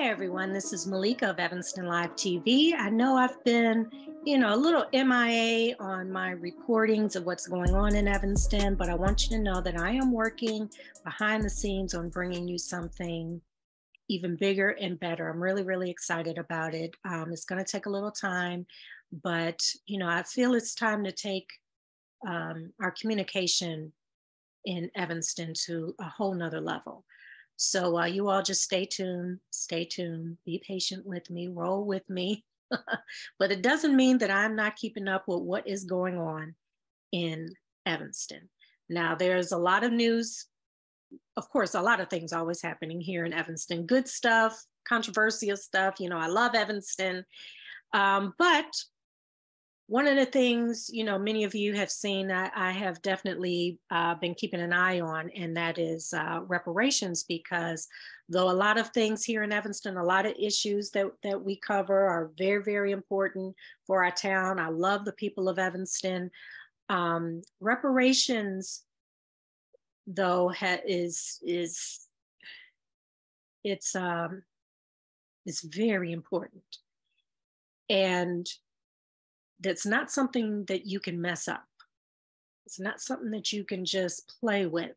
Hi, everyone. This is Malika of Evanston Live TV. I know I've been, a little MIA on my reportings of what's going on in Evanston, but I want you to know that I am working behind the scenes on bringing you something even bigger and better. I'm really, really excited about it. It's going to take a little time, but, I feel it's time to take our communication in Evanston to a whole nother level. So you all just stay tuned, be patient with me, roll with me. But it doesn't mean that I'm not keeping up with what is going on in Evanston. Now, there's a lot of news. Of course, a lot of things always happening here in Evanston. Good stuff, controversial stuff. I love Evanston. But one of the things, many of you have seen, I have definitely been keeping an eye on, and that is reparations, because though a lot of things here in Evanston, a lot of issues that we cover are very, very important for our town. I love the people of Evanston. Reparations, though, it's very important. And that's not something that you can mess up. It's not something that you can just play with,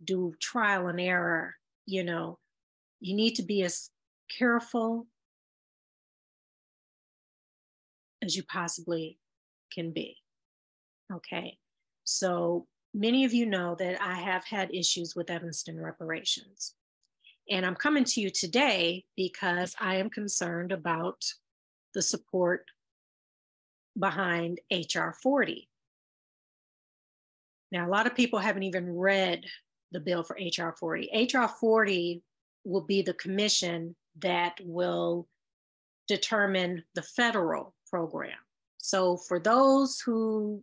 do trial and error. You need to be as careful as you possibly can be. Okay. So many of you know that I have had issues with Evanston Reparations. And I'm coming to you today because I am concerned about the support behind HR40. Now, a lot of people haven't even read the bill for HR40. HR40 will be the commission that will determine the federal program. So for those who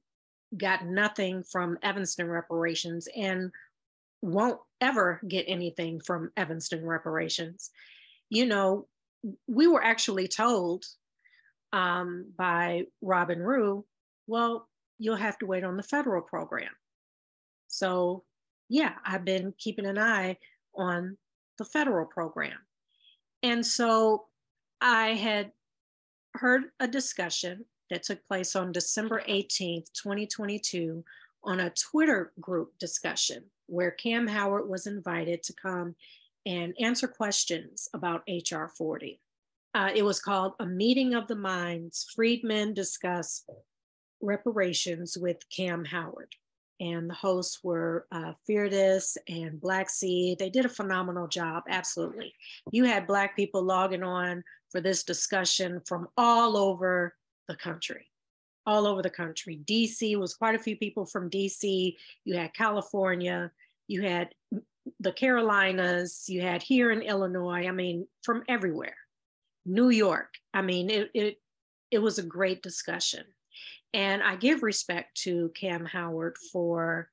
got nothing from Evanston Reparations and won't ever get anything from Evanston Reparations, we were actually told by Robin Rue, well, you'll have to wait on the federal program. So yeah, I've been keeping an eye on the federal program. And so I had heard a discussion that took place on December 18th, 2022 on a Twitter group discussion where Kamm Howard was invited to come and answer questions about HR40. It was called A Meeting of the Minds. Freedmen Discuss Reparations with Kamm Howard. And the hosts were Fearless and Black Seed. They did a phenomenal job, absolutely. You had Black people logging on for this discussion from all over the country. All over the country. DC was quite a few people from DC. You had California. You had the Carolinas. You had here in Illinois. From everywhere. New York. It was a great discussion. And I give respect to Kamm Howard for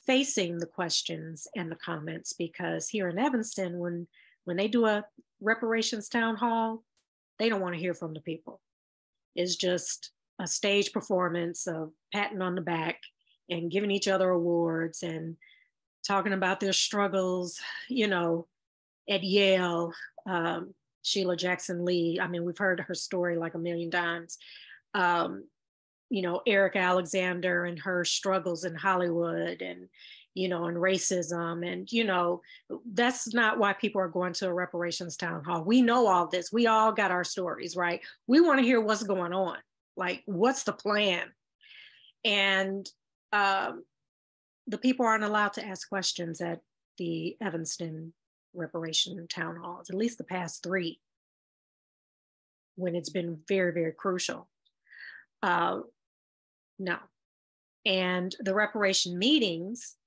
facing the questions and the comments, because here in Evanston, when they do a reparations town hall, they don't want to hear from the people. It's just a stage performance of patting on the back and giving each other awards and talking about their struggles, at Yale. Sheila Jackson Lee. We've heard her story like a million times. Eric Alexander and her struggles in Hollywood and racism. And, that's not why people are going to a reparations town hall. We know all this. We all got our stories, right? We want to hear what's going on. Like, what's the plan? And the people aren't allowed to ask questions at the Evanston reparation town halls, at least the past 3, when it's been very, very crucial. No. And the reparation meetings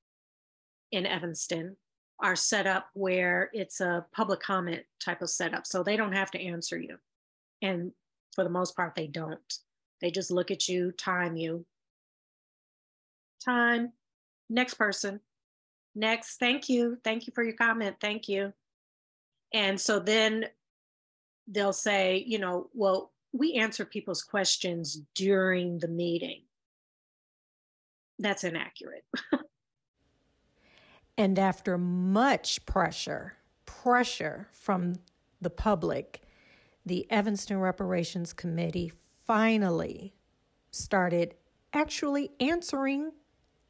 in Evanston are set up where it's a public comment type of setup. So they don't have to answer you. And for the most part, they don't. They just look at you, time you. Time. Next person. Next. Thank you. Thank you for your comment. Thank you. And so then they'll say, well, we answer people's questions during the meeting. That's inaccurate. And after much pressure from the public, the Evanston Reparations Committee finally started actually answering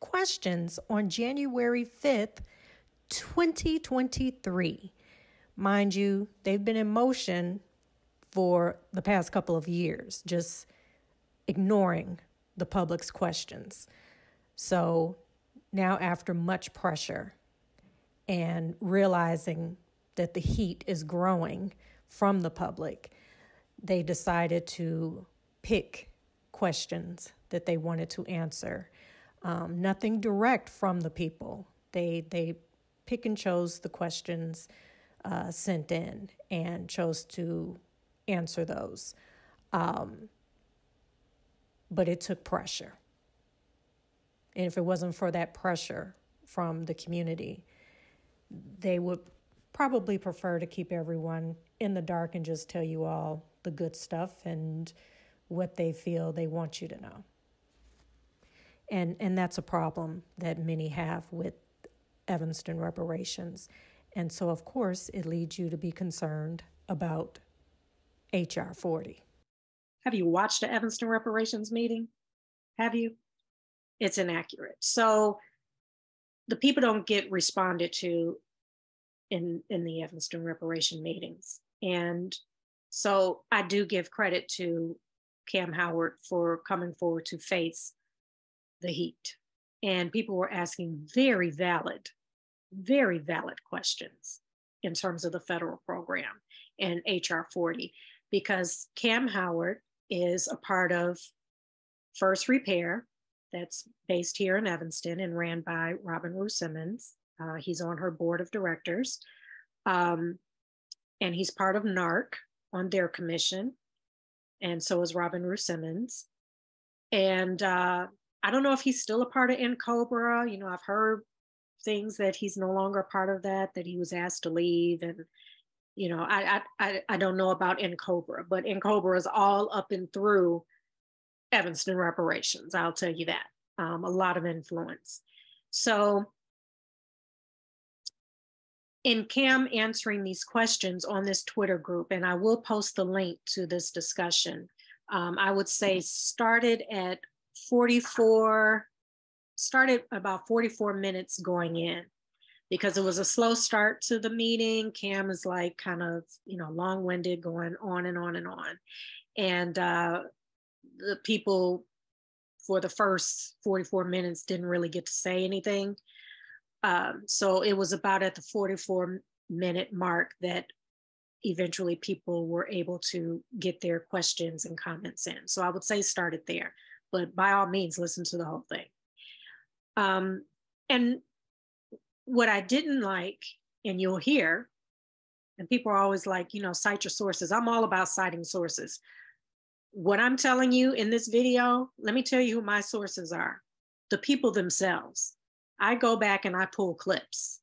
questions on January 5th, 2023. Mind you, they've been in motion for the past couple of years, just ignoring the public's questions. So now, after much pressure and realizing that the heat is growing from the public, they decided to pick questions that they wanted to answer. Nothing direct from the people. They pick and chose the questions sent in and chose to answer those. But it took pressure. And if it wasn't for that pressure from the community, they would probably prefer to keep everyone in the dark and just tell you all the good stuff and what they feel they want you to know. And that's a problem that many have with Evanston Reparations. And so, of course, it leads you to be concerned about HR40. Have you watched the Evanston Reparations meeting? Have you? It's inaccurate. So the people don't get responded to in the Evanston Reparation meetings. And so I do give credit to Kamm Howard for coming forward to face the heat. And people were asking very valid questions in terms of the federal program and HR40, because Kamm Howard is a part of First Repair, that's based here in Evanston and ran by Robin Rue Simmons. He's on her board of directors. And he's part of NARC on their commission. And so is Robin Rue Simmons. And I don't know if he's still a part of NCOBRA. You know, I've heard things that he's no longer a part of that he was asked to leave. And, you know, I don't know about NCOBRA, but NCOBRA is all up and through Evanston Reparations, I'll tell you that. A lot of influence. So in Kamm answering these questions on this Twitter group, and I will post the link to this discussion, I would say started about 44 minutes going in, because it was a slow start to the meeting. Kamm is like kind of, you know, long-winded, going on and on and on. And the people for the first 44 minutes didn't really get to say anything. So it was about at the 44-minute mark that eventually people were able to get their questions and comments in. So I would say started there, but by all means, listen to the whole thing. And what I didn't like, and you'll hear, and people are always like, you know, cite your sources. I'm all about citing sources. What I'm telling you in this video, let me tell you who my sources are. The people themselves. I go back and I pull clips.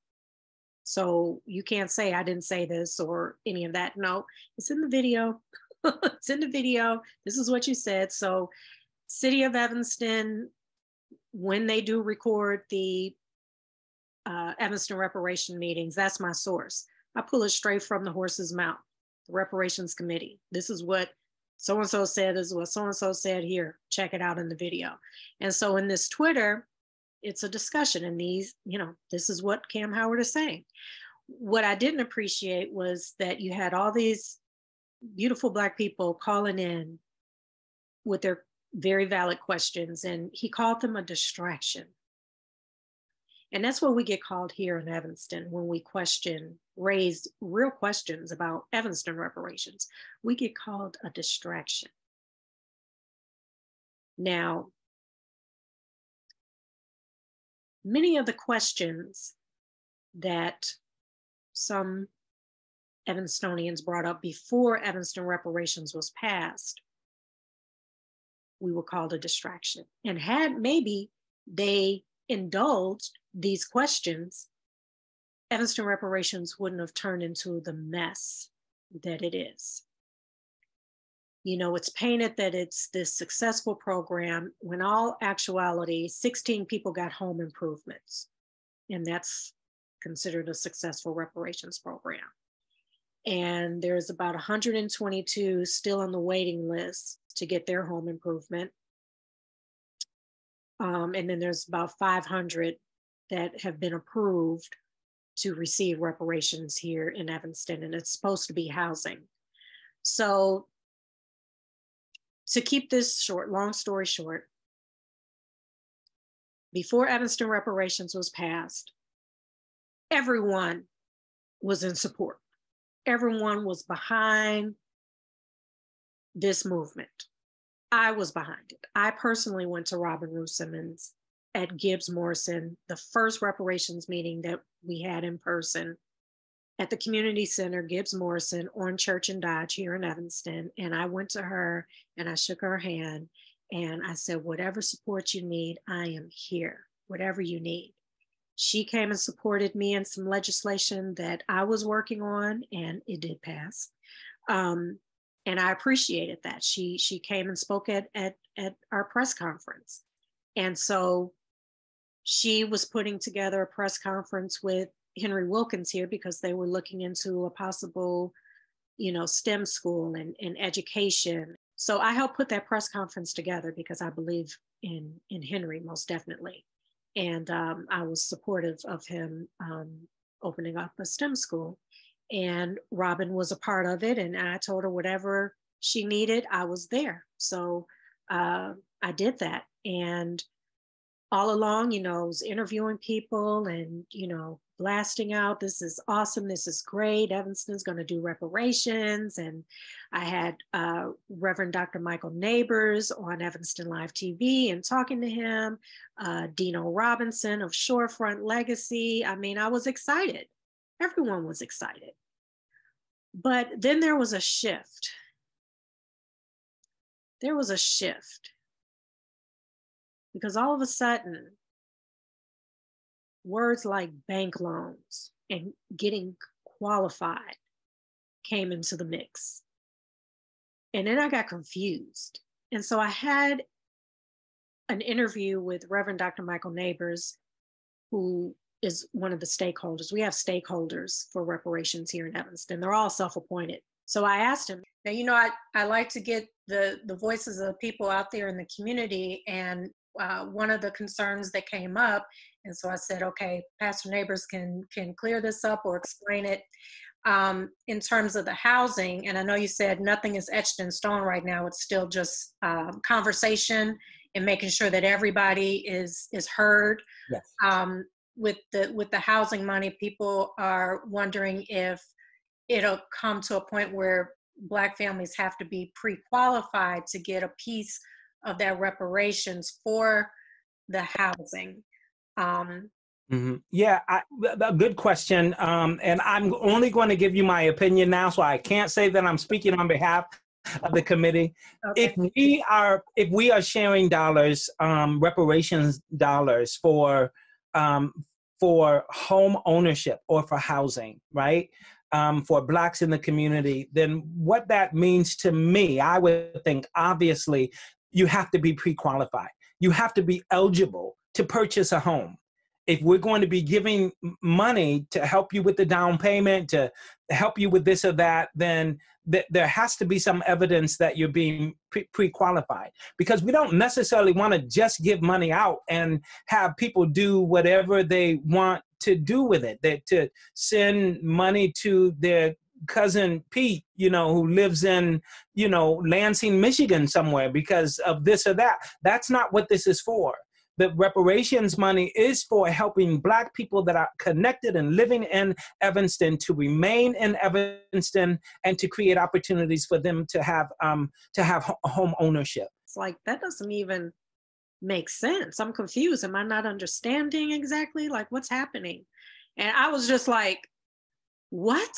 So you can't say I didn't say this or any of that. No, it's in the video. It's in the video. This is what you said. So City of Evanston, when they do record the Evanston Reparation meetings, that's my source. I pull it straight from the horse's mouth, the Reparations Committee. This is what so-and-so said, this is what so-and-so said here. Check it out in the video. And so in this Twitter, it's a discussion, and these, you know, this is what Kamm Howard is saying. What I didn't appreciate was that you had all these beautiful Black people calling in with their very valid questions, and he called them a distraction. And that's what we get called here in Evanston when we raise real questions about Evanston reparations. We get called a distraction. Now, many of the questions that some Evanstonians brought up before Evanston reparations was passed, we were called a distraction. And had maybe they indulged these questions, Evanston reparations wouldn't have turned into the mess that it is. You know, it's painted that it's this successful program when all actuality, 16 people got home improvements. And that's considered a successful reparations program. And there's about 122 still on the waiting list to get their home improvement. And then there's about 500 that have been approved to receive reparations here in Evanston, and it's supposed to be housing. So to keep this short, long story short, before Evanston reparations was passed, everyone was in support. Everyone was behind this movement. I was behind it. I personally went to Robin Rue Simmons at Gibbs Morrison, the first reparations meeting that we had in person at the community center, Gibbs Morrison, on Church and Dodge here in Evanston. And I went to her and I shook her hand and I said, whatever support you need, I am here, whatever you need. She came and supported me in some legislation that I was working on, and it did pass. And I appreciated that. She came and spoke at our press conference. And so she was putting together a press conference with Henry Wilkins here because they were looking into a possible, STEM school and education. So I helped put that press conference together because I believe in Henry, most definitely. And I was supportive of him opening up a STEM school. And Robin was a part of it. And I told her whatever she needed, I was there. So I did that. And all along, I was interviewing people and, blasting out, this is awesome, this is great, Evanston's going to do reparations. And I had Reverend Dr. Michael Neighbors on Evanston Live TV and talking to him, Dino Robinson of Shorefront Legacy. I mean, I was excited. Everyone was excited. But then there was a shift. There was a shift. Because all of a sudden, words like bank loans and getting qualified came into the mix. And then I got confused. And so I had an interview with Reverend Dr. Michael Neighbors, who is one of the stakeholders. We have stakeholders for reparations here in Evanston. They're all self-appointed. So I asked him, now, I like to get the voices of people out there in the community. And one of the concerns that came up, and so I said, okay, Pastor Neighbors can clear this up or explain it in terms of the housing. And I know you said nothing is etched in stone right now. It's still just conversation and making sure that everybody is heard. Yes. With the housing money, people are wondering if it'll come to a point where Black families have to be pre-qualified to get a piece of that reparations for the housing. Yeah, a good question. And I'm only going to give you my opinion now, so I can't say that I'm speaking on behalf of the committee. Okay. If we are sharing dollars, reparations dollars for home ownership or for housing, right? For Blacks in the community, then what that means to me, I would think, obviously, you have to be pre-qualified. You have to be eligible to purchase a home. If we're going to be giving money to help you with the down payment, to help you with this or that, then there has to be some evidence that you're being pre-qualified. Because we don't necessarily want to just give money out and have people do whatever they want to do with it. To send money to their cousin Pete, who lives in, Lansing, Michigan somewhere because of this or that. That's not what this is for. The reparations money is for helping Black people that are connected and living in Evanston to remain in Evanston and to create opportunities for them to have home ownership. It's like, that doesn't even make sense. I'm confused. Am I not understanding exactly like what's happening? And I was just like, what?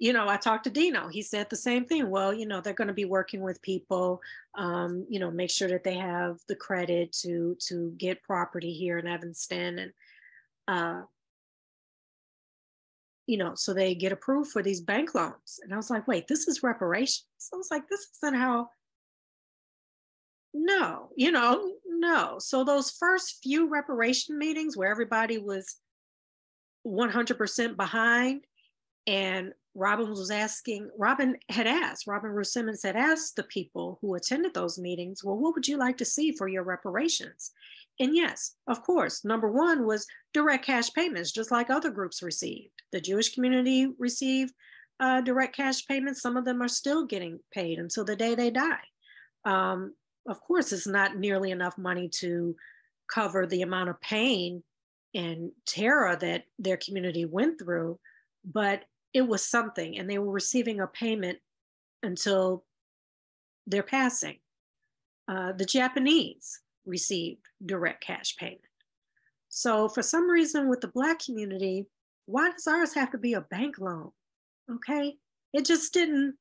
I talked to Dino. He said the same thing. Well, they're going to be working with people, make sure that they have the credit to get property here in Evanston. And, so they get approved for these bank loans. And I was like, wait, this is reparations. I was like, this isn't how. No. So those first few reparation meetings where everybody was 100% behind, and Robin Rue Simmons had asked the people who attended those meetings, well, what would you like to see for your reparations? And yes, of course, number one was direct cash payments, just like other groups received. The Jewish community received direct cash payments. Some of them are still getting paid until the day they die. Of course, it's not nearly enough money to cover the amount of pain and terror that their community went through, but it was something, and they were receiving a payment until their passing. The Japanese received direct cash payment. So for some reason with the Black community, why does ours have to be a bank loan? Okay, it just didn't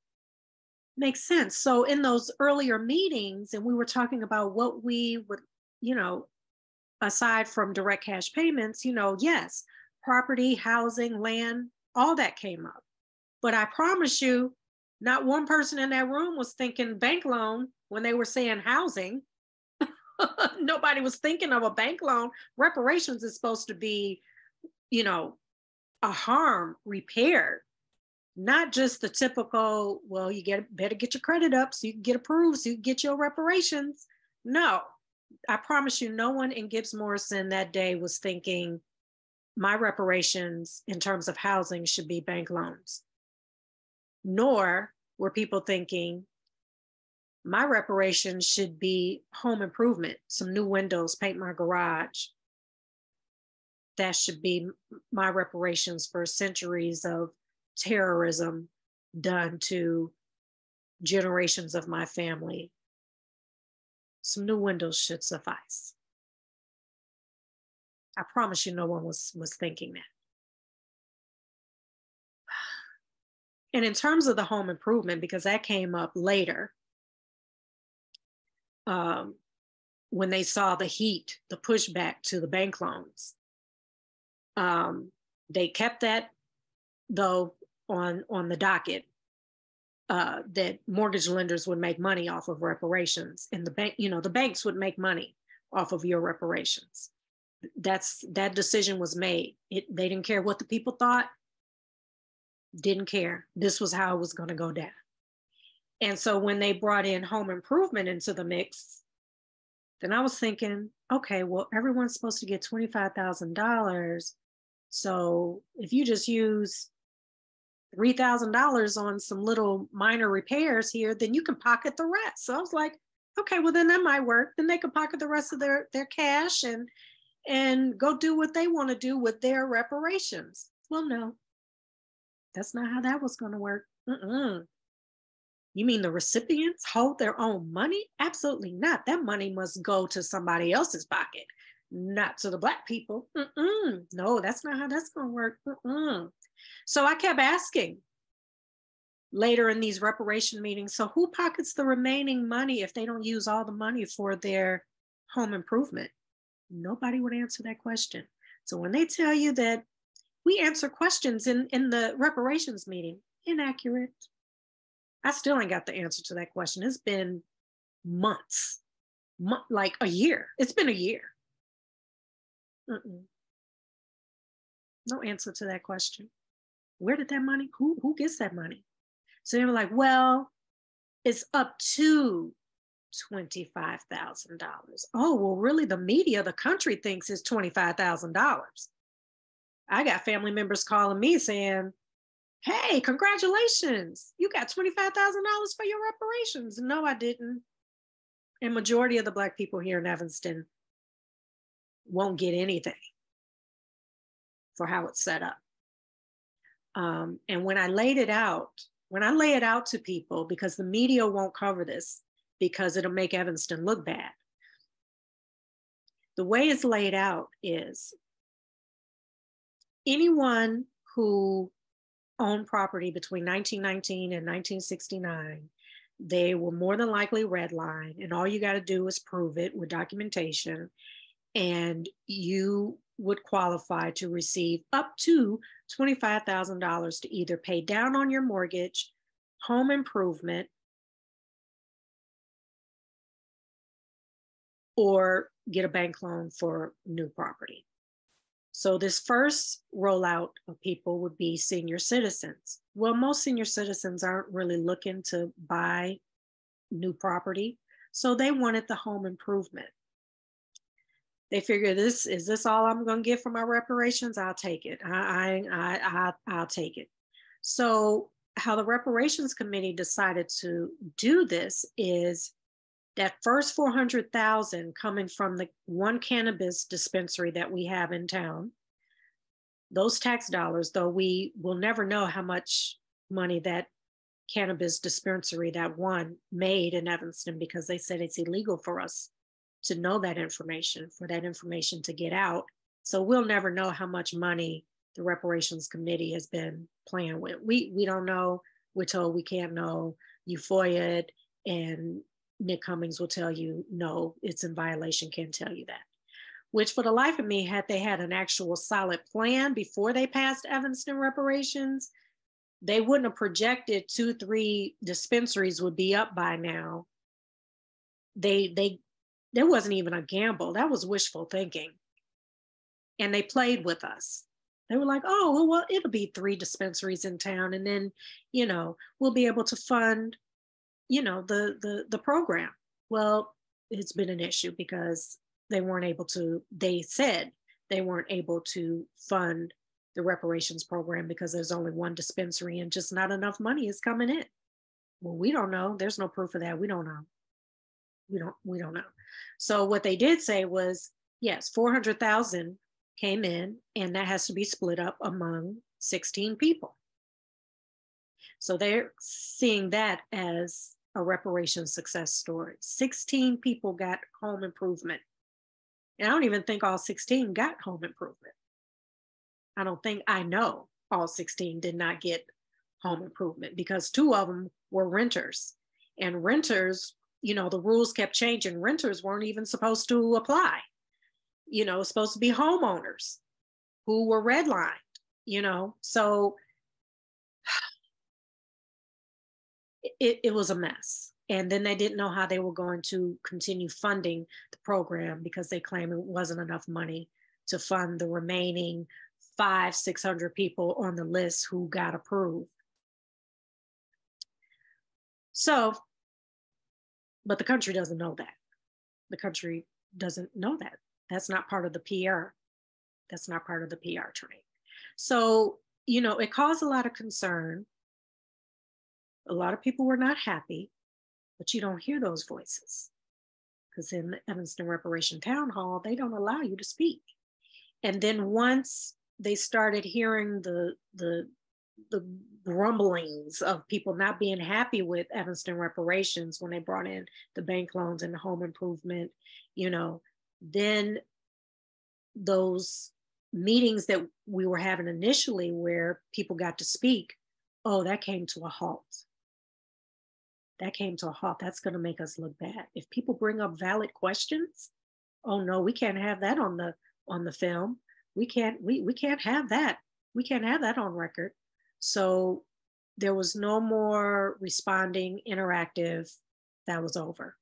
make sense. So in those earlier meetings, and we were talking about what we would, aside from direct cash payments, yes, property, housing, land, all that came up. But I promise you, not one person in that room was thinking bank loan when they were saying housing. Nobody was thinking of a bank loan. Reparations is supposed to be, a harm repaired, not just the typical, well, better get your credit up so you can get approved, so you can get your reparations. No, I promise you, no one in Gibbs Morrison that day was thinking my reparations in terms of housing should be bank loans. Nor were people thinking my reparations should be home improvement, some new windows, paint my garage. That should be my reparations for centuries of terrorism done to generations of my family. Some new windows should suffice. I promise you, no one was thinking that. And in terms of the home improvement, because that came up later, when they saw the heat, the pushback to the bank loans, they kept that, though, on the docket, that mortgage lenders would make money off of reparations, and the banks would make money off of your reparations. That decision was made. They didn't care what the people thought. Didn't care. This was how it was going to go down. And so when they brought in home improvement into the mix, then I was thinking, okay, well, everyone's supposed to get $25,000. So if you just use $3,000 on some little minor repairs here, then you can pocket the rest. So I was like, okay, well, then that might work. Then they can pocket the rest of their cash and go do what they want to do with their reparations. Well, no, that's not how that was going to work. You mean the recipients hold their own money? Absolutely not. That money must go to somebody else's pocket, not to the Black people. No, that's not how that's going to work. So I kept asking later in these reparation meetings, so who pockets the remaining money if they don't use all the money for their home improvement? Nobody would answer that question. So when they tell you that we answer questions in the reparations meeting, inaccurate. I still ain't got the answer to that question. It's been months, like a year. It's been a year. No answer to that question. Where did that money, who gets that money? So they were like, well, it's up to $25,000. Oh, well, really the media, the country thinks it's $25,000. I got family members calling me saying, hey, congratulations, you got $25,000 for your reparations. No, I didn't. And majority of the Black people here in Evanston won't get anything for how it's set up. And when I lay it out to people, because the media won't cover this because it'll make Evanston look bad. The way it's laid out is anyone who owned property between 1919 and 1969, they will more than likely redline, and all you got to do is prove it with documentation, and you would qualify to receive up to $25,000 to either pay down on your mortgage, home improvement, or get a bank loan for new property. So this first rollout of people would be senior citizens. Well, most senior citizens aren't really looking to buy new property, so they wanted the home improvement. They figure, is this all I'm going to get for my reparations? I'll take it. I'll take it. So how the reparations committee decided to do this is that first 400,000 coming from the one cannabis dispensary that we have in town, those tax dollars, though we will never know how much money that cannabis dispensary, that one, made in Evanston, because they said it's illegal for us to know that information, for that information to get out. So we'll never know how much money the reparations committee has been playing with. We don't know. We're told we can't know. You FOIA it, and Nick Cummings will tell you, no, it's in violation, can't tell you that. Which for the life of me, had they had an actual solid plan before they passed Evanston reparations, they wouldn't have projected 2-3 dispensaries would be up by now. There wasn't even a gamble. That was wishful thinking. And they played with us. They were like, oh, well, it'll be 3 dispensaries in town. And then, we'll be able to fund, the program. Well, it's been an issue because they said they weren't able to fund the reparations program because there's only one dispensary and just not enough money is coming in. Well, we don't know. There's no proof of that. We don't know. We don't know. So what they did say was, yes, 400,000 came in, and that has to be split up among 16 people. So they're seeing that as a reparations success story. 16 people got home improvement. And I don't even think all 16 got home improvement. I know all 16 did not get home improvement, because 2 of them were renters. And renters, the rules kept changing. Renters weren't even supposed to apply. It's supposed to be homeowners who were redlined, so it was a mess. And then they didn't know how they were going to continue funding the program, because they claimed it wasn't enough money to fund the remaining 500-600 people on the list who got approved. So, but the country doesn't know that. The country doesn't know that. That's not part of the PR. That's not part of the PR train. So, it caused a lot of concern. A lot of people were not happy, but you don't hear those voices, because in the Evanston Reparation Town Hall, they don't allow you to speak. And then once they started hearing the grumblings of people not being happy with Evanston reparations when they brought in the bank loans and the home improvement, then those meetings that we were having initially where people got to speak, that came to a halt. That came to a halt. That's going to make us look bad. If people bring up valid questions, oh no, we can't have that on the film. We can't have that. We can't have that on record. So there was no more responding, interactive. That was over.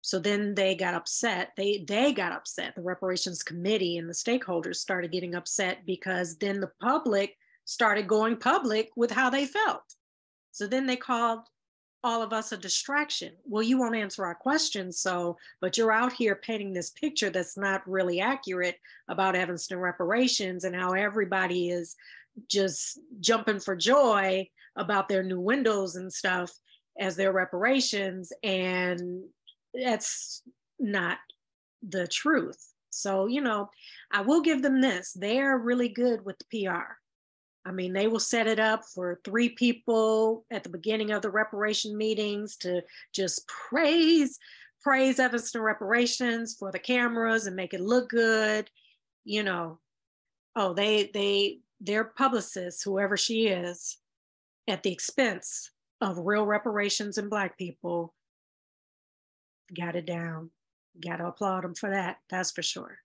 So then they got upset. They got upset. The reparations committee and the stakeholders started getting upset, because then the public started going public with how they felt. So then they called all of us a distraction. Well, you won't answer our questions, but you're out here painting this picture that's not really accurate about Evanston reparations and how everybody is just jumping for joy about their new windows and stuff as their reparations. And that's not the truth. So, I will give them this. They're really good with the PR. I mean, they will set it up for 3 people at the beginning of the reparation meetings to just praise Evanston reparations for the cameras and make it look good. Their publicist, whoever she is, at the expense of real reparations and Black people, got it down. Got to applaud them for that. That's for sure.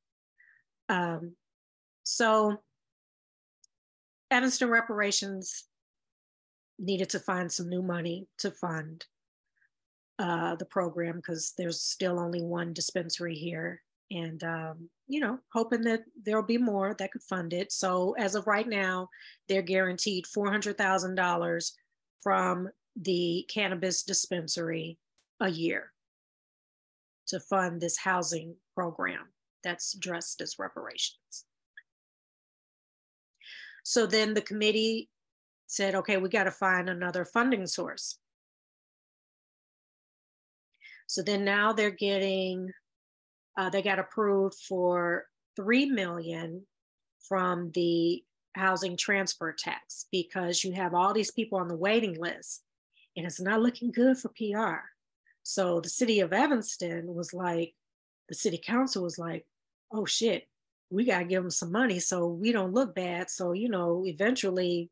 So Evanston reparations needed to find some new money to fund the program, because there's still only one dispensary here And, hoping that there'll be more that could fund it. So as of right now, they're guaranteed $400,000 from the cannabis dispensary a year to fund this housing program that's dressed as reparations. So then the committee said, okay, we got to find another funding source. So then now they're getting, they got approved for $3 million from the housing transfer tax, because you have all these people on the waiting list and it's not looking good for PR. So the city of Evanston was like, the city council was like, oh shit, we got to give them some money so we don't look bad. So, eventually,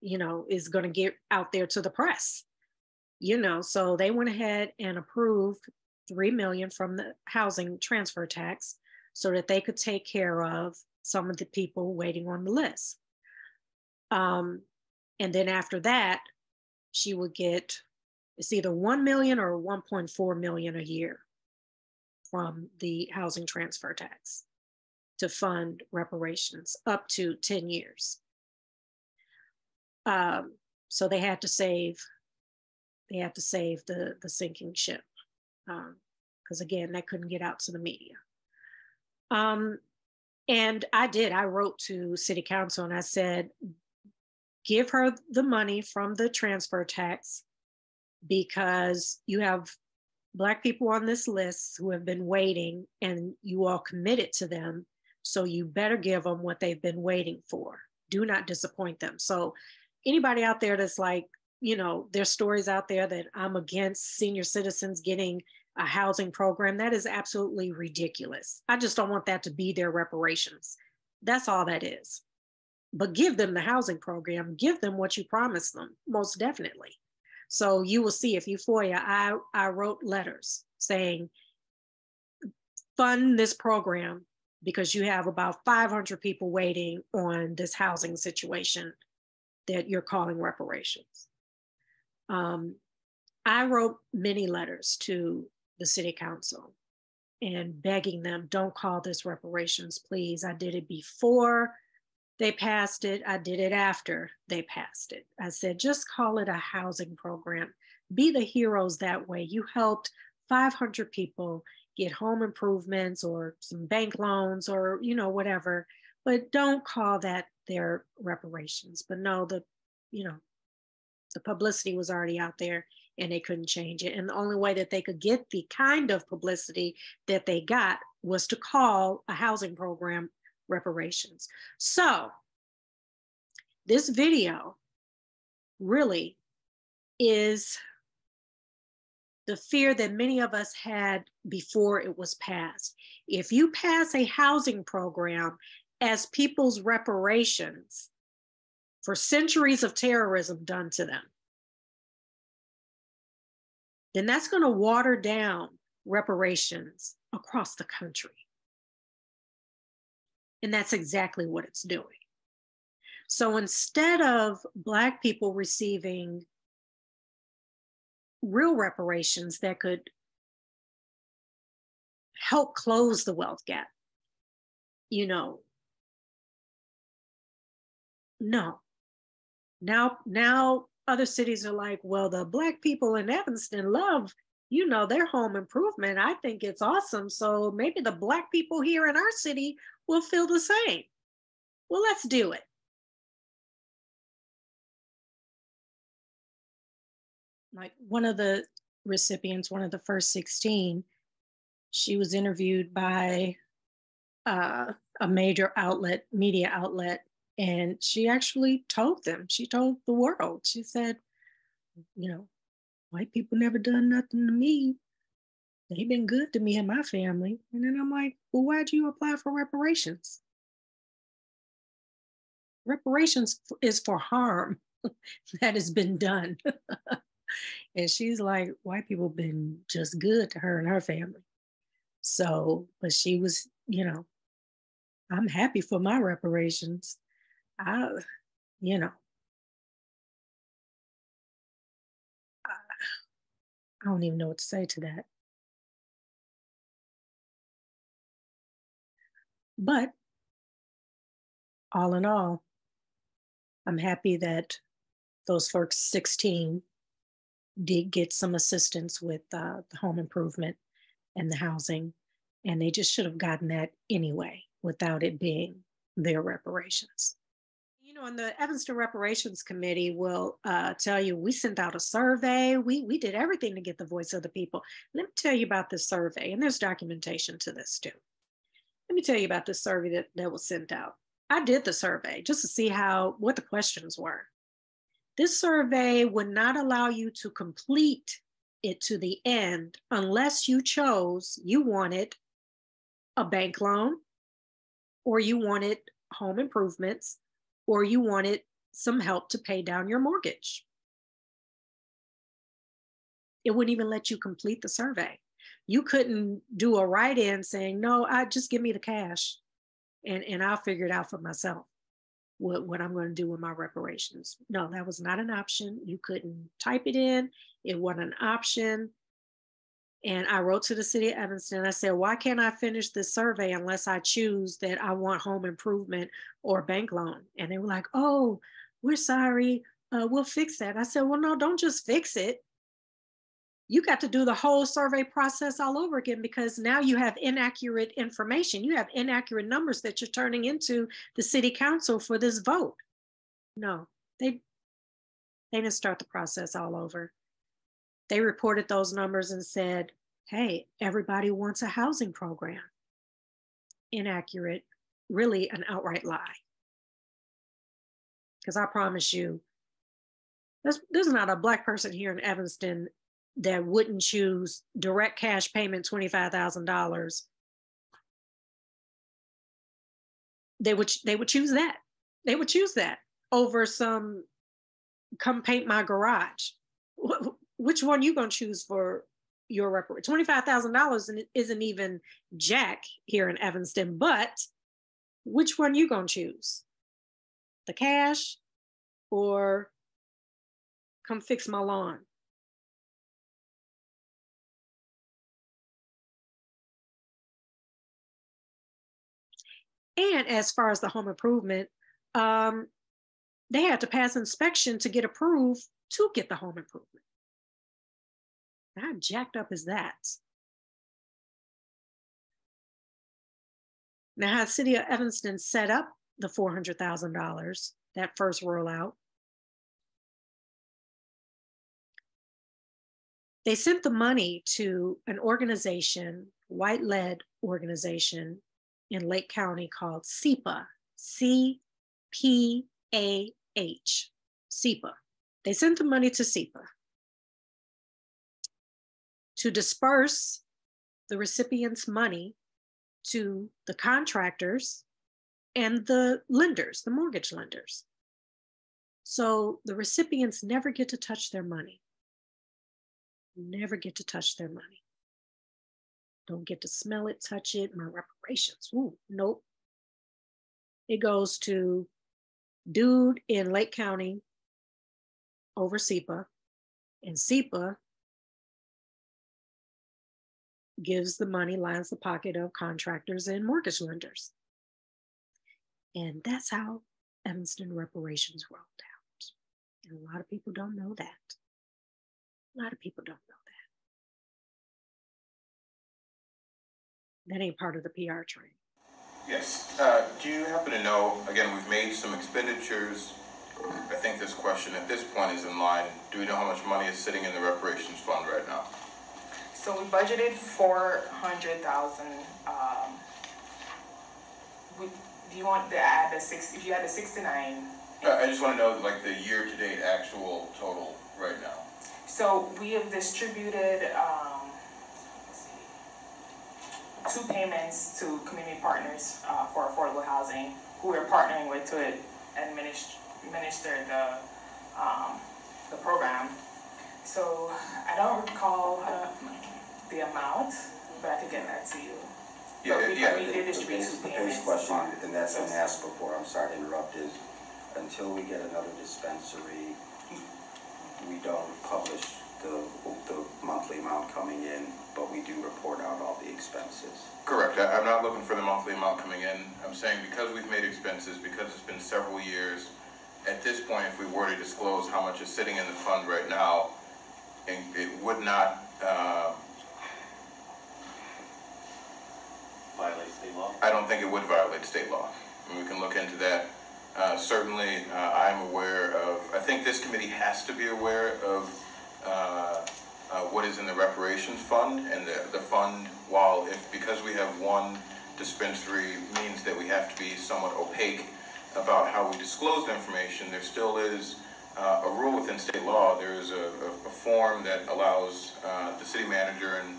is going to get out there to the press, so they went ahead and approved $3 million from the housing transfer tax so that they could take care of some of the people waiting on the list. And then after that, she would get, it's either 1 million or 1.4 million a year from the housing transfer tax to fund reparations up to 10 years. So they had to save the sinking ship, because again, that couldn't get out to the media. And I wrote to city council and I said, give her the money from the transfer tax, because you have Black people on this list who have been waiting and you all committed to them. So you better give them what they've been waiting for. Do not disappoint them. So anybody out there that's like, there's stories out there that I'm against senior citizens getting a housing program. That is absolutely ridiculous. I just don't want that to be their reparations. That's all that is. But give them the housing program, give them what you promised them, most definitely. So you will see if you FOIA, I wrote letters saying, fund this program because you have about 500 people waiting on this housing situation that you're calling reparations. I wrote many letters to the city council and begging them, don't call this reparations, please. I did it before they passed it. I did it after they passed it. I said, just call it a housing program. Be the heroes that way. You helped 500 people get home improvements or some bank loans or, whatever, but don't call that their reparations. But no, the publicity was already out there and they couldn't change it. And the only way that they could get the kind of publicity that they got was to call a housing program reparations. So this video really is the fear that many of us had before it was passed. If you pass a housing program as people's reparations for centuries of terrorism done to them, then that's going to water down reparations across the country. And that's exactly what it's doing. So instead of Black people receiving real reparations that could help close the wealth gap, no. Now other cities are like, well, the Black people in Evanston love, their home improvement. I think it's awesome. So maybe the Black people here in our city will feel the same. Well, let's do it. Like one of the recipients, one of the first 16, she was interviewed by a major media outlet, and she actually told the world, she said, white people never done nothing to me. They've been good to me and my family. And then I'm like, well, why'd you apply for reparations? Reparations is for harm that has been done. And she's like, white people been just good to her and her family. So, but she was, I'm happy for my reparations. I don't even know what to say to that. But all in all, I'm happy that those first 16 did get some assistance with the home improvement and the housing, and they just should have gotten that anyway without it being their reparations. You know, and the Evanston Reparations Committee will tell you, we sent out a survey. We did everything to get the voice of the people. Let me tell you about this survey, and there's documentation to this too. Let me tell you about this survey that was sent out. I did the survey just to see what the questions were. This survey would not allow you to complete it to the end unless you wanted a bank loan, or you wanted home improvements, or you wanted some help to pay down your mortgage. It wouldn't even let you complete the survey. You couldn't do a write-in saying, no, just give me the cash and I'll figure it out for myself what I'm going to do with my reparations. No, that was not an option. You couldn't type it in. It wasn't an option. And I wrote to the city of Evanston. I said, why can't I finish this survey unless I choose that I want home improvement or bank loan? And they were like, oh, we're sorry. We'll fix that. I said, well, no, don't just fix it. You got to do the whole survey process all over again, because now you have inaccurate information. You have inaccurate numbers that you're turning into the city council for this vote. No, they didn't start the process all over. They reported those numbers and said, hey, everybody wants a housing program. Inaccurate, really an outright lie. Because I promise you, there's not a Black person here in Evanston that wouldn't choose direct cash payment, $25,000. They would choose that. They would choose that over some come paint my garage. Which one you gonna choose for your reparation? $25,000 isn't even jack here in Evanston, but which one you gonna choose? The cash or come fix my lawn? And as far as the home improvement, they had to pass inspection to get approved to get the home improvement. How jacked up is that? Now, how the city of Evanston set up the $400,000, that first rollout, they sent the money to an organization, white-led organization in Lake County called CPAH, C-P-A-H, CPAH. They sent the money to CPAH to disperse the recipients' money to the contractors and the lenders, the mortgage lenders. So the recipients never get to touch their money. Never get to touch their money. Don't get to smell it, touch it, my reparations. Ooh, nope. It goes to dude in Lake County over CPAH, and CPAH gives the money, lines the pocket of contractors and mortgage lenders. And that's how Evanston Reparations rolled out. And a lot of people don't know that. A lot of people don't know that. That ain't part of the PR training. Yes. Do you happen to know, again, we've made some expenditures. I think this question at this point is in line. Do we know how much money is sitting in the reparations fund right now? So we budgeted $400,000. Do you want to add the six? If you add the 69. I just want to know like the year-to-date actual total right now. So we have distributed 2 payments to community partners for affordable housing, who we're partnering with to administer the program. So I don't recall the amount, but I can get that to you. Yeah, we did distribute 2 payments. The base question, and that's been asked before, I'm sorry to interrupt, is until we get another dispensary, we don't publish the monthly amount coming in, but we do report out all the expenses. Correct. I'm not looking for the monthly amount coming in. I'm saying because we've made expenses, because it's been several years, at this point, if we were to disclose how much is sitting in the fund right now, it would not Violate state law? I don't think it would violate state law. I mean, we can look into that. Certainly, I'm aware of, I think this committee has to be aware of what is in the reparations fund, and the fund, because we have one dispensary, means that we have to be somewhat opaque about how we disclose the information. There still is a rule within state law. There is a form that allows the city manager and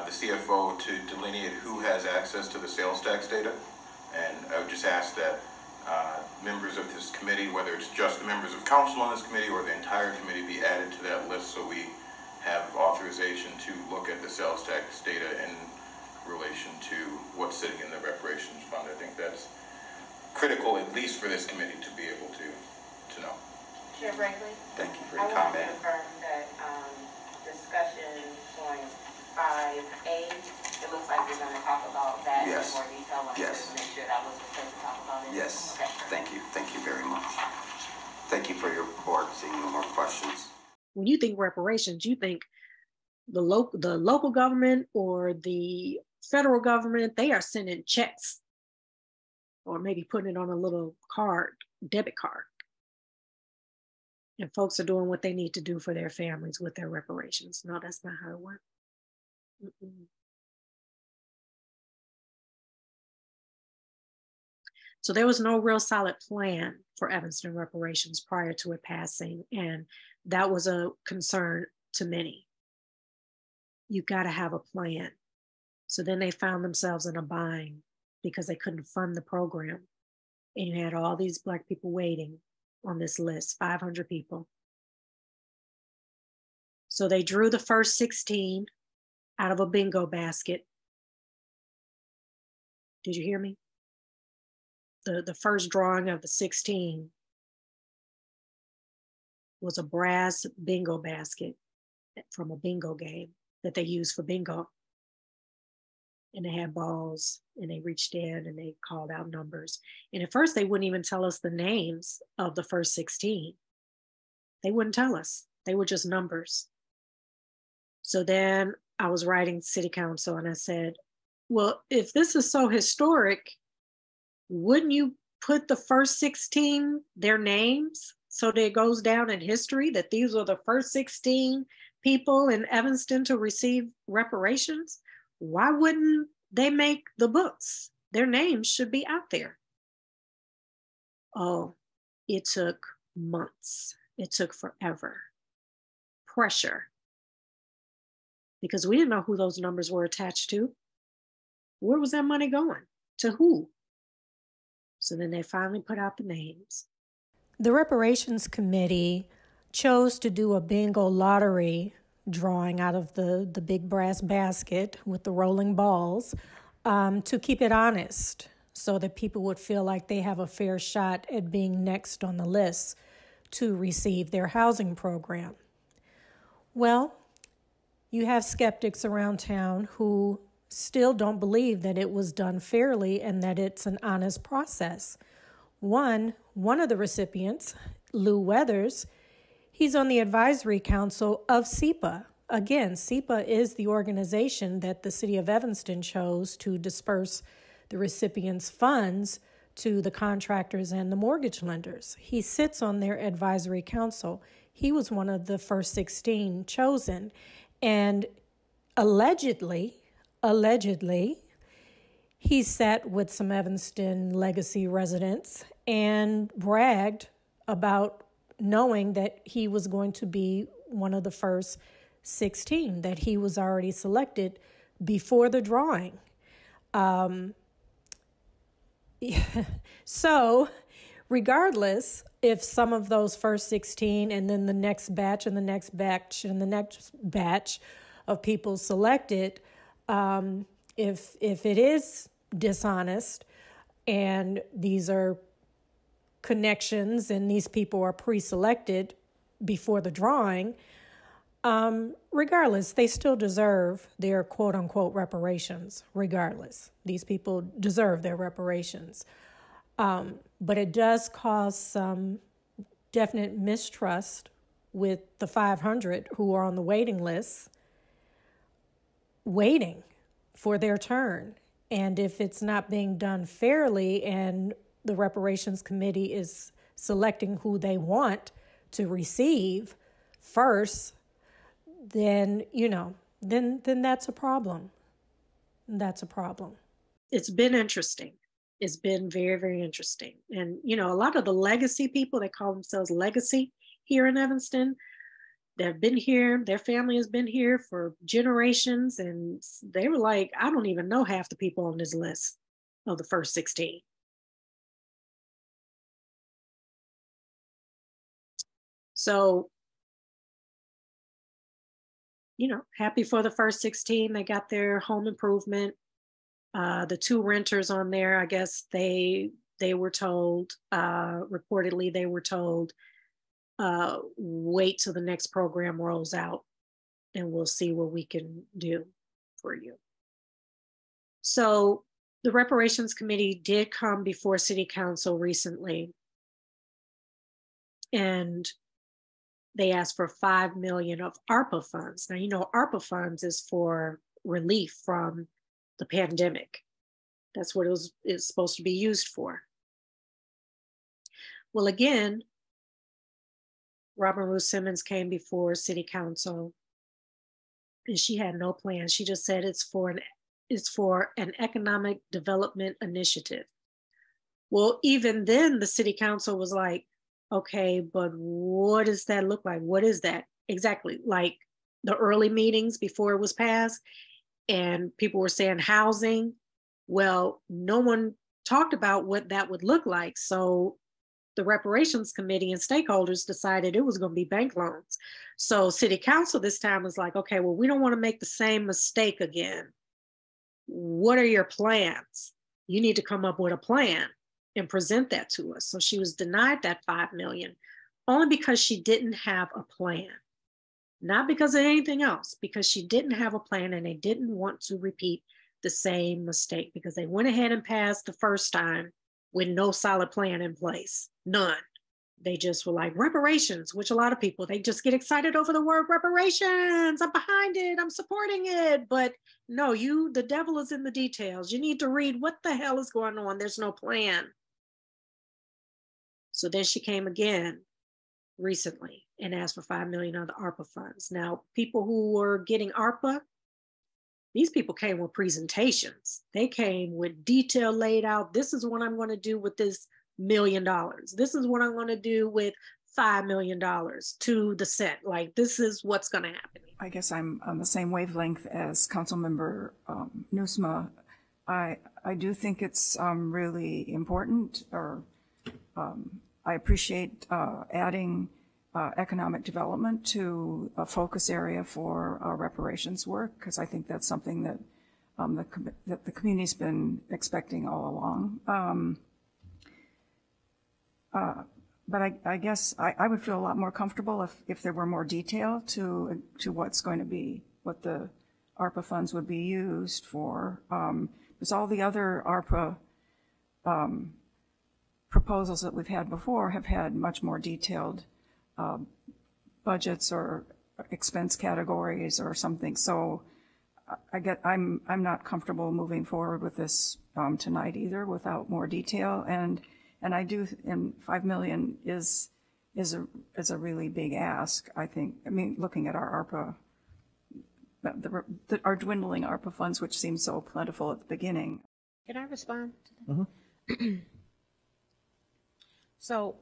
the CFO to delineate who has access to the sales tax data. And I would just ask that members of this committee, whether it's just the members of council on this committee or the entire committee, be added to that list so we have authorization to look at the sales tax data in relation to what's sitting in the reparations fund. I think that's critical, at least for this committee, to be able to know. Chair Brinkley? Thank you for your I want to comment. confirm that discussion point 5A, it looks like we're going to talk about that Yes. in more detail. I Yes. just make sure that was the place to talk about it. Yes, Okay. thank you. Thank you very much. Thank you for your report. Seeing no more questions. When you think reparations, you think the local government or the federal government, they are sending checks or maybe putting it on a little card, debit card. And folks are doing what they need to do for their families with their reparations. No, that's not how it works. Mm-mm. So there was no real solid plan for Evanston reparations prior to it passing. And that was a concern to many. You got to have a plan. So then they found themselves in a bind because they couldn't fund the program. And you had all these Black people waiting on this list, 500 people. So they drew the first 16 out of a bingo basket. Did you hear me? The first drawing of the 16 was a brass bingo basket from a bingo game that they used for bingo. And they had balls and they reached in and they called out numbers. And at first they wouldn't even tell us the names of the first 16. They wouldn't tell us. They were just numbers. So then I was writing city council and I said, well, if this is so historic, wouldn't you put the first 16, their names, so that it goes down in history that these were the first 16 people in Evanston to receive reparations? Why wouldn't they make the books? Their names should be out there. Oh, it took months. It took forever. Pressure. Because we didn't know who those numbers were attached to. Where was that money going? To who? So then they finally put out the names. The Reparations Committee chose to do a bingo lottery drawing out of the big brass basket with the rolling balls to keep it honest so that people would feel like they have a fair shot at being next on the list to receive their housing program. Well, you have skeptics around town who still don't believe that it was done fairly and that it's an honest process. One of the recipients, Lou Weathers, he's on the advisory council of SEPA. Again, SEPA is the organization that the city of Evanston chose to disperse the recipients' funds to the contractors and the mortgage lenders. He sits on their advisory council. He was one of the first 16 chosen. And allegedly, he sat with some Evanston Legacy residents and bragged about knowing that he was going to be one of the first 16, that he was already selected before the drawing. So regardless, if some of those first 16 and then the next batch and the next batch and the next batch of people selected, if it is dishonest and these are connections and these people are pre-selected before the drawing, Regardless, they still deserve their quote unquote reparations, regardless. These people deserve their reparations. But it does cause some definite mistrust with the 500 who are on the waiting list, waiting for their turn. And if it's not being done fairly and the reparations committee is selecting who they want to receive first, then, then that's a problem. That's a problem. It's been interesting. It's been very, very interesting. And, a lot of the legacy people, they call themselves legacy here in Evanston, they've been here, their family has been here for generations. And they were like, I don't even know half the people on this list of the first 16. So, happy for the first 16. They got their home improvement. The 2 renters on there, I guess they were told, reportedly they were told, wait till the next program rolls out and we'll see what we can do for you. So the reparations committee did come before city council recently, and they asked for $5 million of ARPA funds. Now, ARPA funds is for relief from the pandemic. That's what it's supposed to be used for. Well, again, Robin Rue Simmons came before city council and she had no plan. She just said it's for an economic development initiative. Well, even then the city council was like, okay, but what does that look like? What is that exactly? Like the early meetings before it was passed, and people were saying housing. Well, no one talked about what that would look like. So the reparations committee and stakeholders decided it was going to be bank loans. So city council this time was like, okay, well, we don't want to make the same mistake again. What are your plans? You need to come up with a plan and present that to us. So she was denied that $5 million only because she didn't have a plan. Not because of anything else, because she didn't have a plan and they didn't want to repeat the same mistake, because they went ahead and passed the first time with no solid plan in place. None. They just were like, reparations, which a lot of people, they just get excited over the word reparations. I'm behind it. I'm supporting it. But no, the devil is in the details. You need to read what the hell is going on. There's no plan. So then she came again recently and asked for $5 million of the ARPA funds. Now, people who were getting ARPA, these people came with presentations. They came with detail laid out. This is what I'm going to do with this $1 million. This is what I'm going to do with $5 million to the cent. Like, this is what's going to happen. I guess I'm on the same wavelength as Councilmember Nusma. I do think it's really important, I appreciate adding economic development to a focus area for reparations work, because I think that's something that that the community's been expecting all along. But I guess I would feel a lot more comfortable if there were more detail to what's going to be, what the ARPA funds would be used for. Because all the other ARPA proposals that we've had before have had much more detailed budgets or expense categories or something. So I'm not comfortable moving forward with this tonight either without more detail. And $5 million is a really big ask, I think. I mean, looking at our ARPA, our dwindling ARPA funds, which seemed so plentiful at the beginning. Can I respond to that? Mm-hmm. So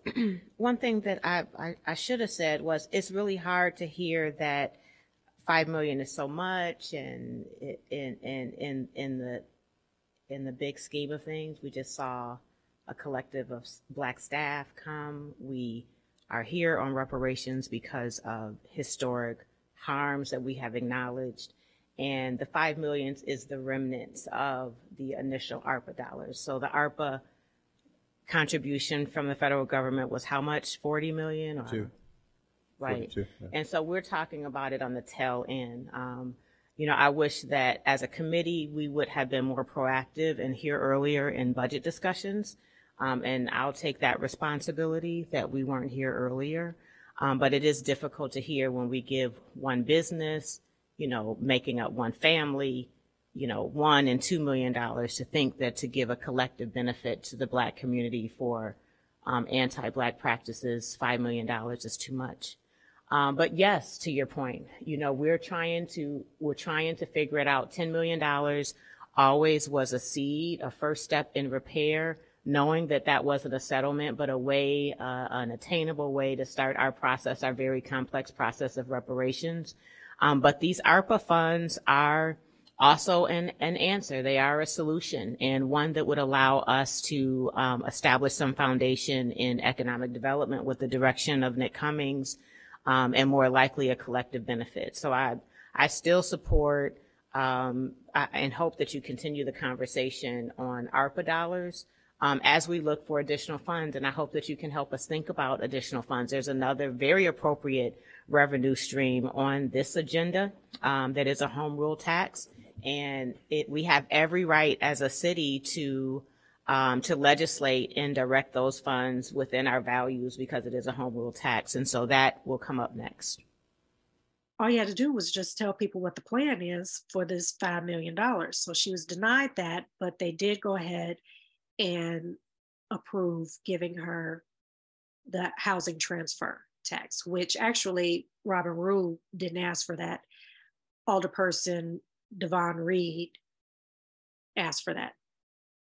one thing that I should have said was, it's really hard to hear that $5 million is so much, and in the big scheme of things, we just saw a collective of Black staff come. We are here on reparations because of historic harms that we have acknowledged, and the $5 million is the remnants of the initial ARPA dollars. So the ARPA contribution from the federal government was how much? 40 million? Or right? 42, yeah. And so we're talking about it on the tail end. I wish that as a committee, we would have been more proactive and here earlier in budget discussions. And I'll take that responsibility that we weren't here earlier. But it is difficult to hear when we give one business, making up one family, $1 and $2 million, to think that to give a collective benefit to the Black community for anti-Black practices, $5 million is too much. But yes, to your point, we're trying to figure it out. $10 million always was a seed, a first step in repair, knowing that that wasn't a settlement, but a way, an attainable way to start our process, our very complex process of reparations. But these ARPA funds are also an answer. They are a solution, and one that would allow us to establish some foundation in economic development with the direction of Nick Cummings, and more likely a collective benefit. So I still support and hope that you continue the conversation on ARPA dollars as we look for additional funds. And I hope that you can help us think about additional funds. There's another very appropriate revenue stream on this agenda that is a home rule tax. And we have every right as a city to legislate and direct those funds within our values because it is a home rule tax. And so that will come up next. All you had to do was just tell people what the plan is for this $5 million. So she was denied that, but they did go ahead and approve giving her the housing transfer tax, which actually Robin Rue didn't ask for that. Alderperson Devon Reed asked for that.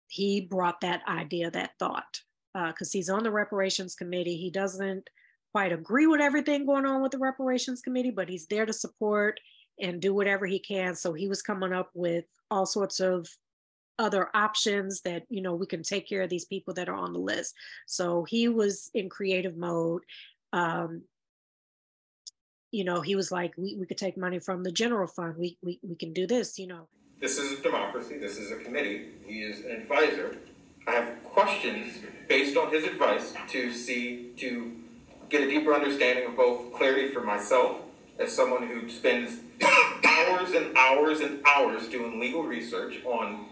He brought that idea, that thought, because he's on the reparations committee. He doesn't quite agree with everything going on with the reparations committee, but he's there to support and do whatever he can. So he was coming up with all sorts of other options that, we can take care of these people that are on the list. So he was in creative mode. He was like, we could take money from the general fund. We can do this, This is a democracy. This is a committee. He is an advisor. I have questions based on his advice to get a deeper understanding of both clarity for myself as someone who spends hours and hours and hours doing legal research on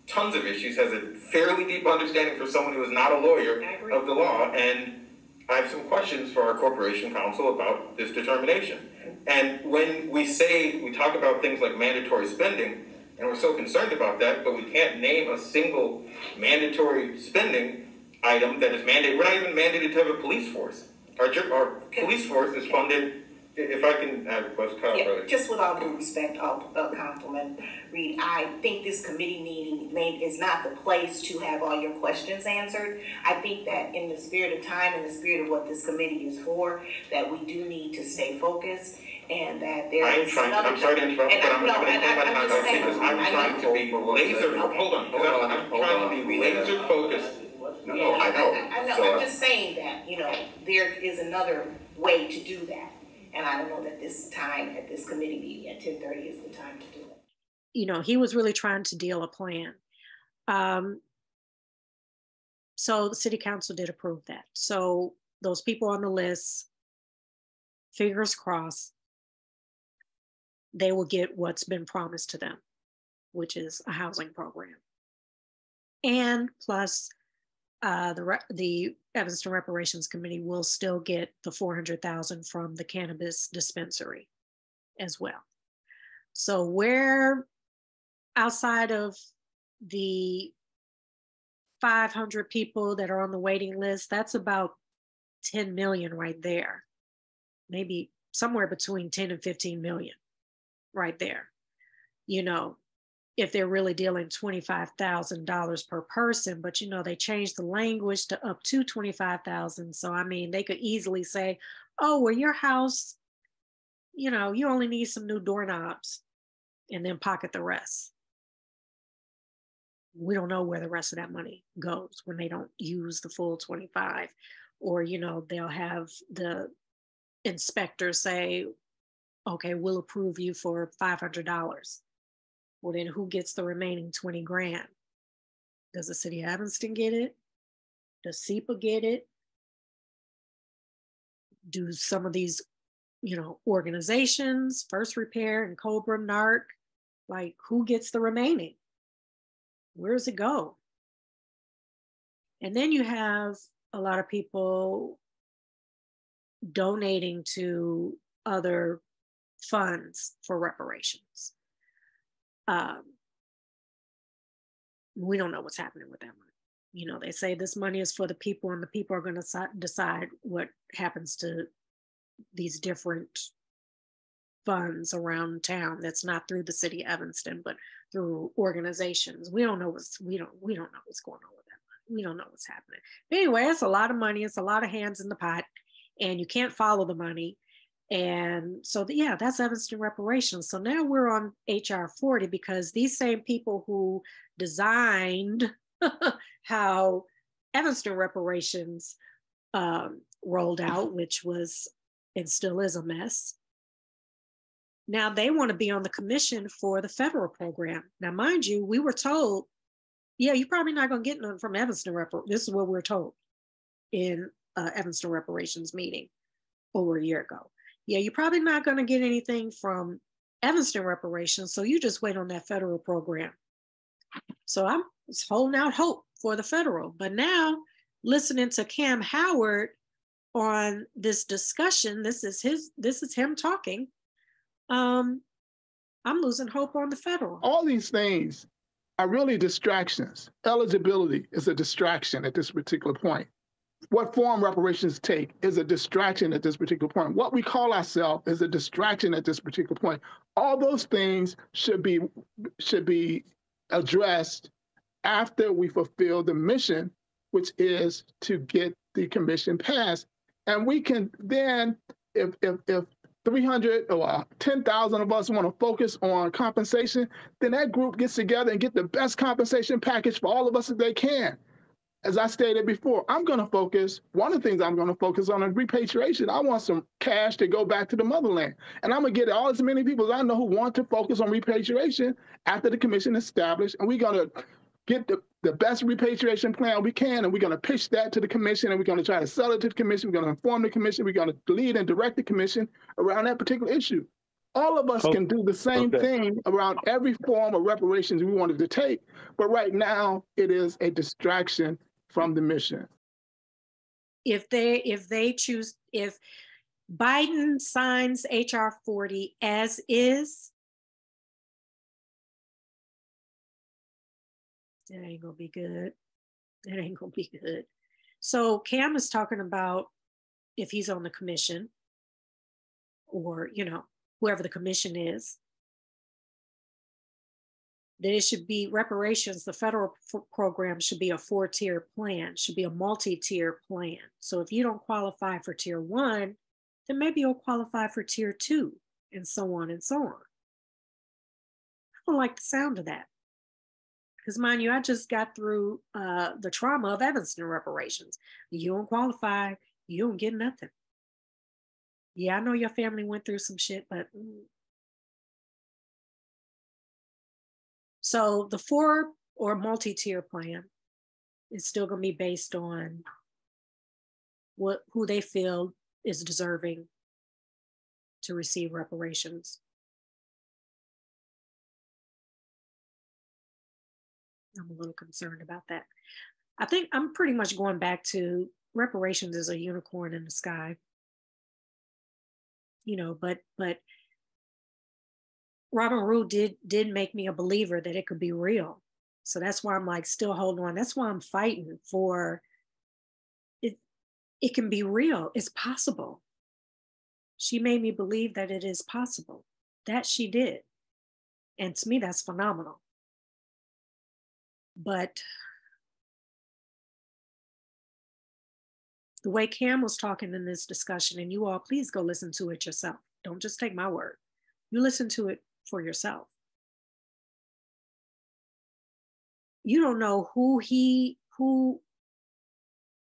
tons of issues, has a fairly deep understanding for someone who is not a lawyer of the law, and I have some questions for our corporation counsel about this determination. And when we talk about things like mandatory spending, and we're so concerned about that, but we can't name a single mandatory spending item that is mandated. We're not even mandated to have a police force. Our police force is funded, if I can request Kyle. Yeah, just with all due respect, Councilman Reed, I think this committee meeting is not the place to have all your questions answered. I think that in the spirit of time, in the spirit of what this committee is for, that we do need to stay focused. And that there is I'm sorry to interrupt, but I'm trying to be laser. Hold on. I'm trying to be laser focused. No, I know. So, I'm just saying that there is another way to do that, and I don't know that this time at this committee meeting at 10:30 is the time to do it. He was really trying to deal a plan. So the city council did approve that. So those people on the list, fingers crossed, they will get what's been promised to them, which is a housing program. And plus, the Evanston Reparations Committee will still get the $400,000 from the cannabis dispensary as well. So we're outside of the 500 people that are on the waiting list. That's about 10 million right there. Maybe somewhere between 10 and 15 million right there. If they're really dealing $25,000 per person, but they changed the language to up to $25,000. So they could easily say, oh, well, your house, you only need some new doorknobs, and then pocket the rest. We don't know where the rest of that money goes when they don't use the full 25, or they'll have the inspector say, okay, we'll approve you for $500. Well, then who gets the remaining 20 grand? Does the city of Evanston get it? Does SEPA get it? Do some of these organizations, First Repair and Cobra, NARC, like who gets the remaining? Where does it go? And then you have a lot of people donating to other funds for reparations. We don't know what's happening with that money. They say this money is for the people, and the people are going to decide what happens to these different funds around town. That's not through the city of Evanston, but through organizations. We don't know what's going on with that money. We don't know what's happening. But anyway, it's a lot of money. It's a lot of hands in the pot, and you can't follow the money. And so, that's Evanston Reparations. So now we're on HR40 because these same people who designed how Evanston Reparations rolled out, which was and still is a mess, now they want to be on the commission for the federal program. Now, mind you, we were told, you're probably not going to get none from Evanston Reparations. This is what we're told in Evanston Reparations meeting over a year ago. You're probably not going to get anything from Evanston Reparations, so you just wait on that federal program. So I'm holding out hope for the federal. But now, listening to Kamm Howard on this discussion, this is him talking. I'm losing hope on the federal. All these things are really distractions. Eligibility is a distraction at this particular point. What form reparations take is a distraction at this particular point. What we call ourselves is a distraction at this particular point. All those things should be addressed after we fulfill the mission, which is to get the commission passed. And we can then, if 300 or 10,000 of us want to focus on compensation, then that group gets together and get the best compensation package for all of us that they can. As I stated before, one of the things I'm going to focus on is repatriation. I want some cash to go back to the motherland. And I'm going to get all as many people as I know who want to focus on repatriation after the commission is established. And we're going to get the best repatriation plan we can, and we're going to pitch that to the commission, and we're going to try to sell it to the commission. We're going to inform the commission. We're going to lead and direct the commission around that particular issue. All of us can do the same thing around every form of reparations we wanted to take. But right now, it is a distraction from the mission. If Biden signs HR 40 as is, it ain't gonna be good. It ain't gonna be good. So Kamm is talking about if he's on the commission, or whoever the commission is, that it should be reparations. The federal program should be a 4-tier plan, should be a multi-tier plan. So if you don't qualify for tier 1, then maybe you'll qualify for tier 2, and so on and so on. I don't like the sound of that. Because mind you, I just got through the trauma of Evanston reparations. You don't qualify, you don't get nothing. Yeah, I know your family went through some shit, but... So the 4 or multi-tier plan is still going to be based on who they feel is deserving to receive reparations. I'm a little concerned about that. I think I'm pretty much going back to reparations as a unicorn in the sky. But Robin Rue did make me a believer that it could be real. So that's why I'm still holding on. That's why I'm fighting for it. It can be real. It's possible. She made me believe that it is possible. That she did. And to me, that's phenomenal. But the way Kamm was talking in this discussion, and you all please go listen to it yourself. Don't just take my word. You listen to it for yourself. You don't know who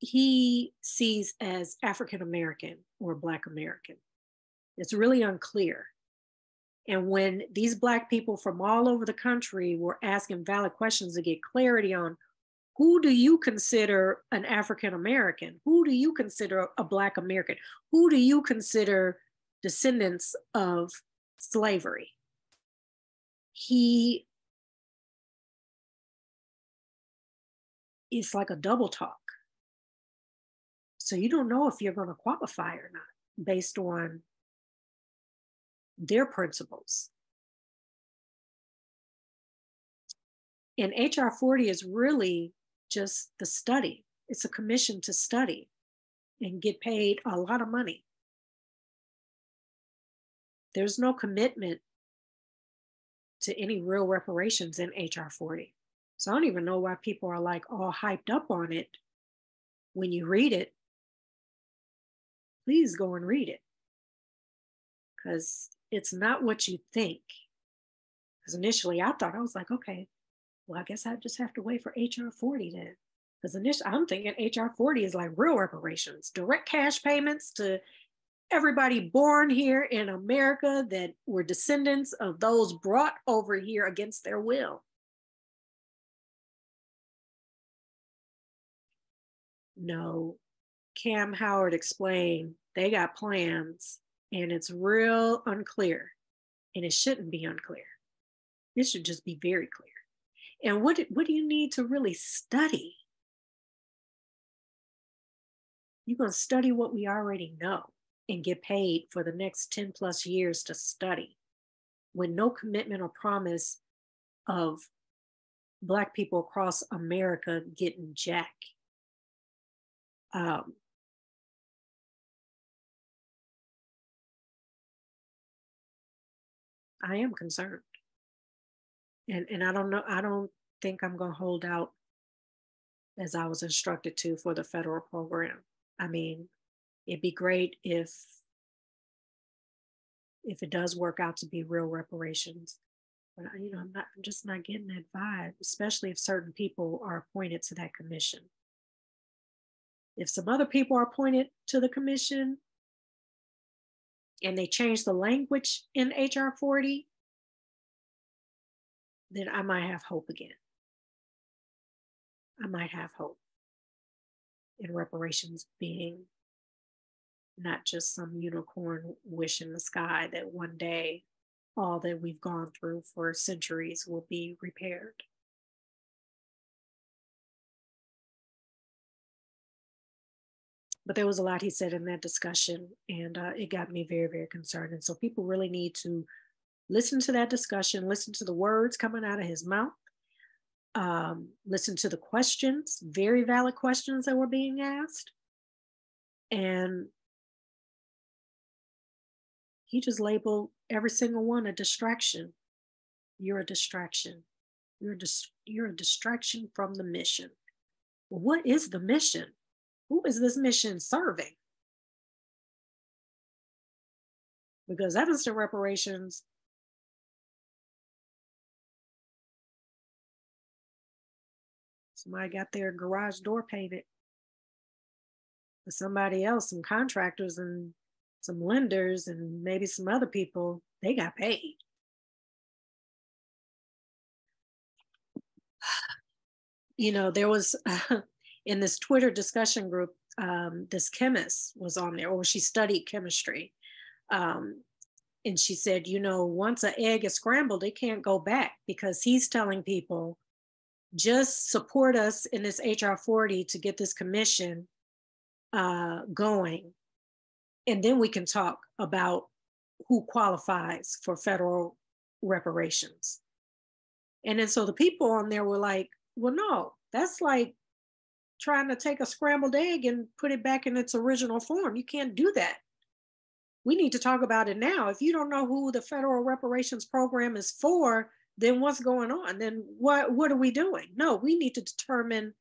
he sees as African American or Black American. It's really unclear. And when these Black people from all over the country were asking valid questions to get clarity on who do you consider an African American? Who do you consider a Black American? Who do you consider descendants of slavery. He is like a double talk. So you don't know if you're going to qualify or not based on their principles. And HR 40 is really just the study. It's a commission to study and get paid a lot of money. There's no commitment to any real reparations in HR 40. So I don't even know why people are like all hyped up on it. When you read it, please go and read it, because it's not what you think. Because initially I thought, I was like, okay, well, I guess I just have to wait for HR 40 then. Because initially I'm thinking HR 40 is like real reparations, direct cash payments to everybody born here in America that were descendants of those brought over here against their will. No, Kamm Howard explained they got plans and it's real unclear, and it shouldn't be unclear. It should just be very clear. And what do you need to really study? You're going to study what we already know and get paid for the next 10 plus years to study, with no commitment or promise of Black people across America getting jack. I am concerned. And I don't think I'm going to hold out as I was instructed to for the federal program. I mean, it'd be great if it does work out to be real reparations. But I'm just not getting that vibe, especially if certain people are appointed to that commission. If some other people are appointed to the commission and they change the language in HR 40, then I might have hope again. I might have hope in reparations being not just some unicorn wish in the sky that one day all that we've gone through for centuries will be repaired. But there was a lot he said in that discussion, and it got me very, very concerned. And so people really need to listen to that discussion, listen to the words coming out of his mouth, listen to the questions, very valid questions that were being asked. And he just labeled every single one a distraction. You're a distraction. You're a distraction from the mission. Well, what is the mission? Who is this mission serving? Because Evanston Reparations, somebody got their garage door painted. But somebody else, some contractors and some lenders and maybe some other people, they got paid. There was in this Twitter discussion group, this chemist was on there, or she studied chemistry. And she said, once an egg is scrambled, it can't go back, because he's telling people, just support us in this HR 40 to get this commission going. And then we can talk about who qualifies for federal reparations. And then so the people on there were like, well, no, that's like trying to take a scrambled egg and put it back in its original form. You can't do that. We need to talk about it now. If you don't know who the federal reparations program is for, then what's going on? Then what are we doing? No, we need to determine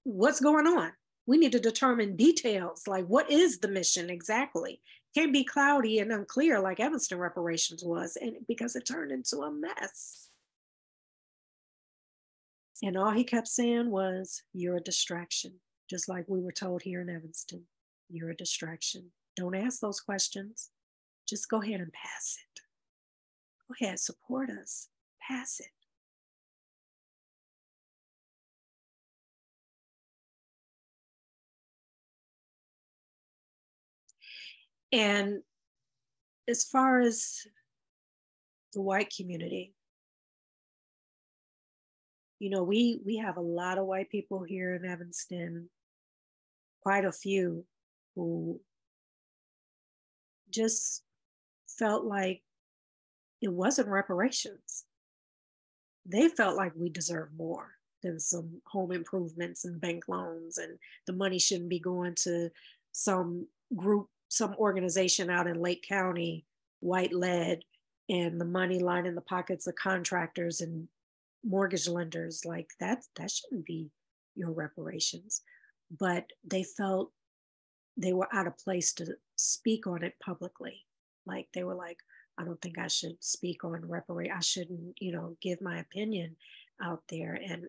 what's going on. We need to determine details, like what is the mission exactly? Can't be cloudy and unclear like Evanston Reparations was, and because it turned into a mess. And all he kept saying was, you're a distraction, just like we were told here in Evanston. You're a distraction. Don't ask those questions. Just go ahead and pass it. Go ahead, support us. Pass it. And as far as the white community, you know, we have a lot of white people here in Evanston, quite a few who just felt like it wasn't reparations. They felt like we deserve more than some home improvements and bank loans, and the money shouldn't be going to some group, some organization out in Lake County, white led, and the money lining the pockets of contractors and mortgage lenders. Like that shouldn't be your reparations. But they felt they were out of place to speak on it publicly. Like they were like, I don't think I should speak on I shouldn't, you know, give my opinion out there. And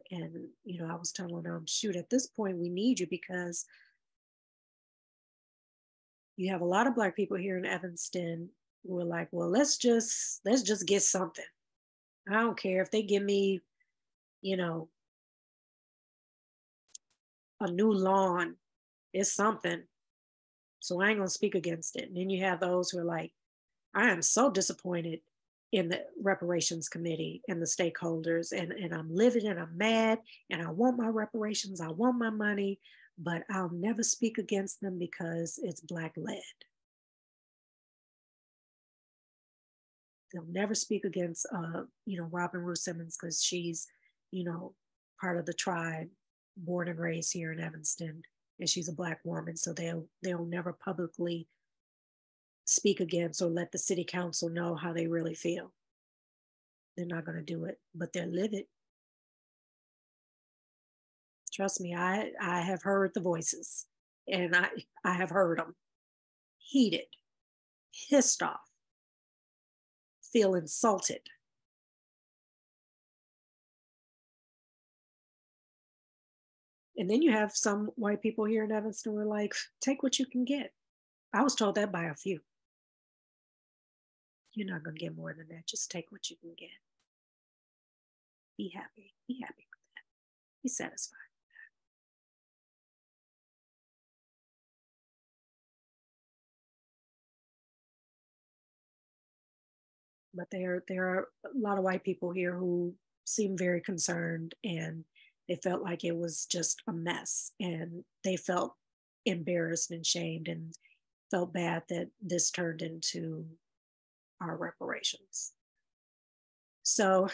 you know, I was telling them, shoot, at this point we need you, because you have a lot of Black people here in Evanston who are like, well, let's just get something. I don't care if they give me, you know, a new lawn, it's something. So I ain't gonna speak against it. And then you have those who are like, I am so disappointed in the reparations committee and the stakeholders, and I'm livid and I'm mad and I want my reparations, I want my money, but I'll never speak against them because it's Black led. They'll never speak against, you know, Robin Rue Simmons because she's, you know, part of the tribe, born and raised here in Evanston, and she's a Black woman, so they'll never publicly speak against or let the city council know how they really feel. They're not going to do it, but they're livid. Trust me, I have heard the voices, and I have heard them heated, pissed off, feel insulted. And then you have some white people here in Evanston who are like, take what you can get. I was told that by a few. You're not going to get more than that. Just take what you can get. Be happy. Be happy with that. Be satisfied with that. But there are a lot of white people here who seem very concerned, and they felt like it was just a mess, and they felt embarrassed and shamed and felt bad that this turned into our reparations. So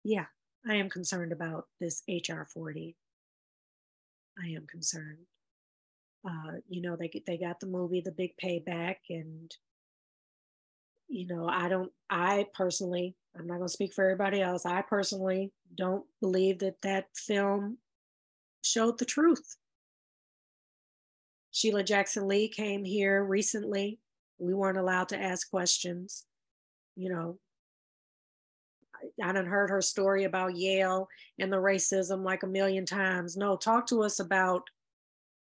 yeah, I am concerned about this HR40. I am concerned. You know, they got the movie The Big Payback, and you know, I personally, I'm not going to speak for everybody else, I personally don't believe that film showed the truth. Sheila Jackson Lee came here recently. We weren't allowed to ask questions. You know, I done heard her story about Yale and the racism like a million times. No, talk to us about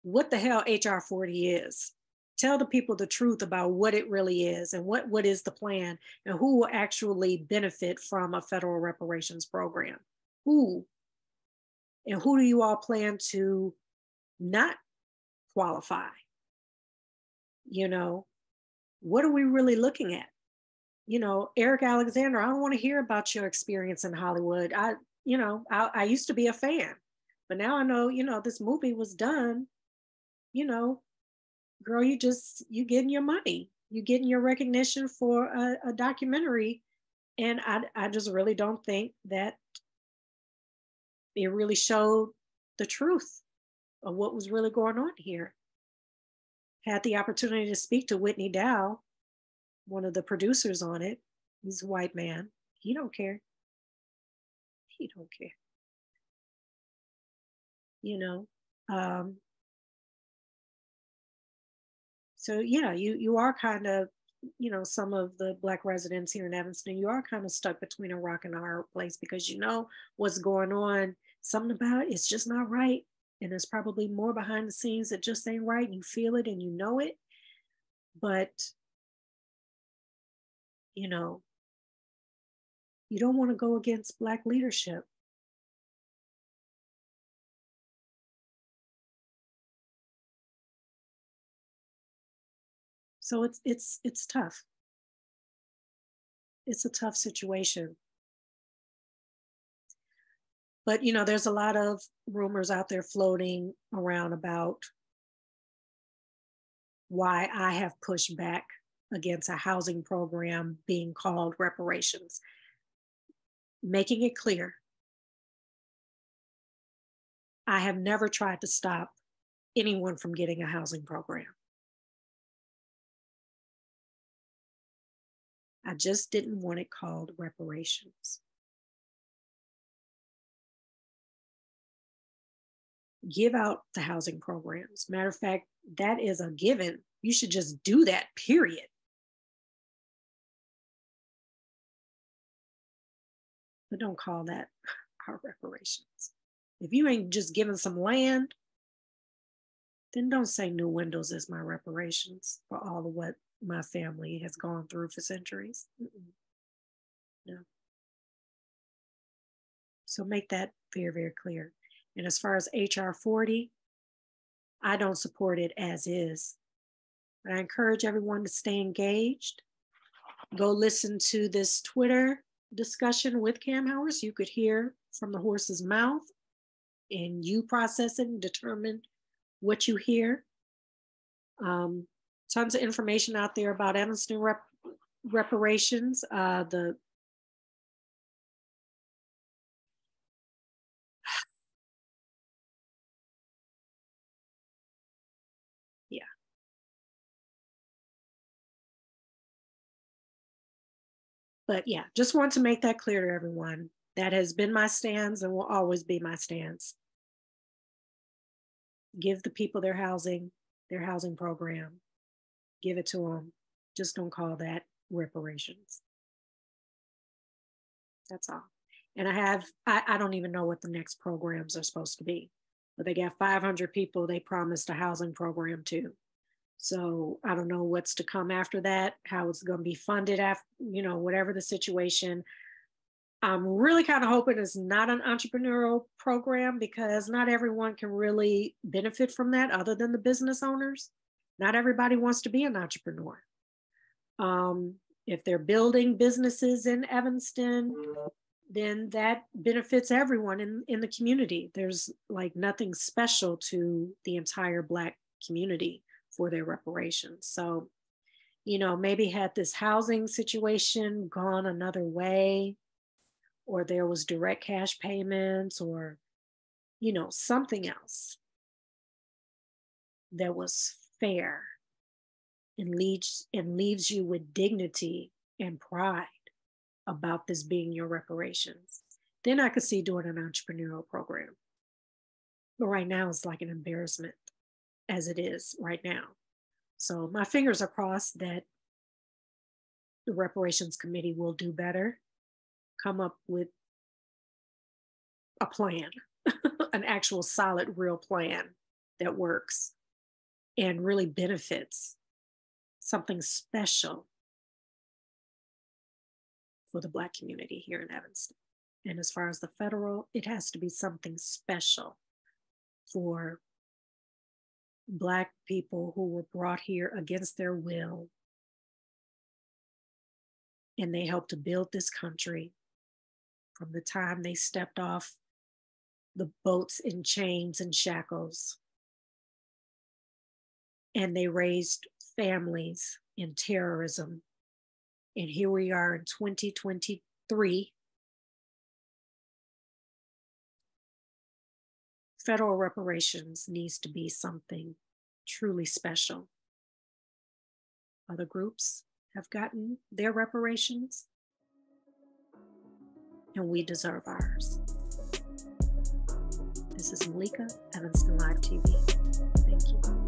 what the hell HR40 is. Tell the people the truth about what it really is, and what is the plan, and who will actually benefit from a federal reparations program. Who? And who do you all plan to not qualify? You know, what are we really looking at? You know, Eric Alexander, I don't want to hear about your experience in Hollywood. I used to be a fan, but now I know, you know, this movie was done, you know, girl, you getting your money, you getting your recognition for a documentary. And I just really don't think that it really showed the truth of what was really going on here. Had the opportunity to speak to Whitney Dow, one of the producers on it. He's a white man. He don't care. He don't care. You know, so yeah, you are kind of, you know, some of the Black residents here in Evanston, you are kind of stuck between a rock and a hard place, because you know what's going on. Something about it, it's just not right. And there's probably more behind the scenes that just ain't right. You feel it and you know it. But, you know, you don't want to go against Black leadership. So it's tough. It's a tough situation. But, you know, there's a lot of rumors out there floating around about why I have pushed back against a housing program being called reparations. Making it clear, I have never tried to stop anyone from getting a housing program. I just didn't want it called reparations. Give out the housing programs. Matter of fact, that is a given. You should just do that, period. But don't call that our reparations. If you ain't just giving some land, then don't say new windows is my reparations for all of what my family has gone through for centuries. No. So make that very, very clear. And as far as HR40, I don't support it as is. But I encourage everyone to stay engaged. Go listen to this Twitter discussion with Kamm Howard so you could hear from the horse's mouth and you process it and determine what you hear. Tons of information out there about Evanston reparations. Yeah. But yeah, just want to make that clear to everyone. That has been my stance and will always be my stance. Give the people their housing program. Give it to them. Just don't call that reparations. That's all. And I don't even know what the next programs are supposed to be. But they got 500 people they promised a housing program to. So I don't know what's to come after that, how it's going to be funded after, you know, whatever the situation. I'm really kind of hoping it's not an entrepreneurial program because not everyone can really benefit from that other than the business owners. Not everybody wants to be an entrepreneur. If they're building businesses in Evanston, then that benefits everyone in the community. There's like nothing special to the entire Black community for their reparations. So, you know, maybe had this housing situation gone another way, or there was direct cash payments, or, you know, something else that was fair and leaves you with dignity and pride about this being your reparations, then I could see doing an entrepreneurial program. But right now it's like an embarrassment as it is right now. So my fingers are crossed that the reparations committee will do better, come up with a plan, an actual solid, real plan that works and really benefits something special for the Black community here in Evanston. And as far as the federal, it has to be something special for Black people who were brought here against their will. And they helped to build this country from the time they stepped off the boats in chains and shackles. And they raised families in terrorism. And here we are in 2023. Federal reparations needs to be something truly special. Other groups have gotten their reparations, and we deserve ours. This is Malika, Evanston Live TV. Thank you.